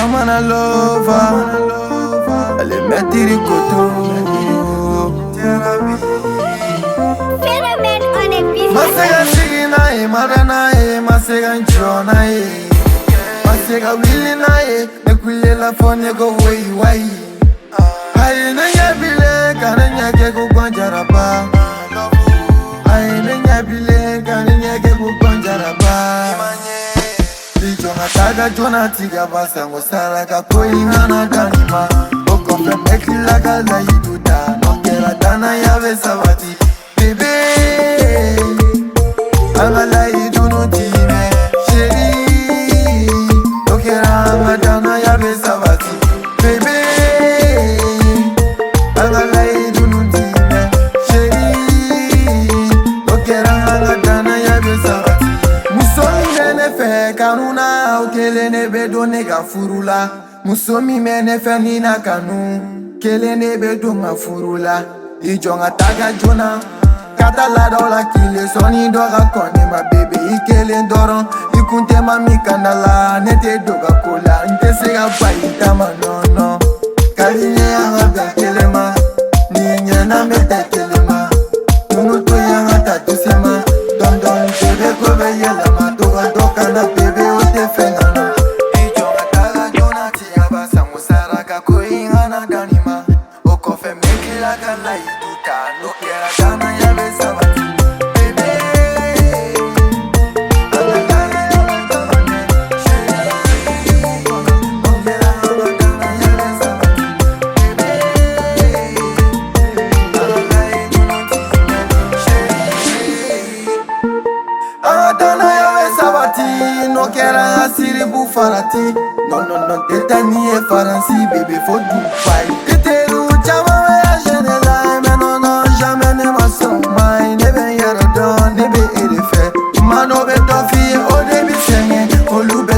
Amana lova, elle est métiri koto. Phénomène on est vif. Masega sigina marana masega nchona masega wili nae nekule la fone go way. Ai nenya bile kanenya ke go gwanjaraba. Ai nenya bile kanenya ke go gwanjaraba. Lijo ngataga jona tiga basa ngosara ka koingana danima. Oko fe mekila kala iduda nokera dana ya besawati. Bébé, angala idunu time, chérie, lokera ngadana ya besabati. Bébé, angala idunu time, chérie, lokera ngadana ya besabati. Musomi mene fe kanuna okele ne bedo nega furula. Musomi mene fe nina kanu, kele ne bedo nga furula. Ijonga taga jona. Kata la dola kile soni doga kone ma bebe ikele ndoron ikunte mami kanala nete doga kola nte sega baita manono kalinye anga bekelema ninye na mete kelema nunuto yanga tatusema don bebe kobe yelama doga doka na bebe ote fengana ijonga taga jona tia basa musara kako ingana danima okofe mekila kala iduta nukera dana ya besabati. Bébé, angala idunu chérie, nokera ngadana ya besabati. Bébé, angala idunu chérie, ngadana ya besabati nokera asiri bufarati. Non, tetani e faransi bébé faut Dubaï. Teteru chama ya general mais non jamais ne masomai ne be yaradon ne be erefe mano be tofi o de bi senye olu be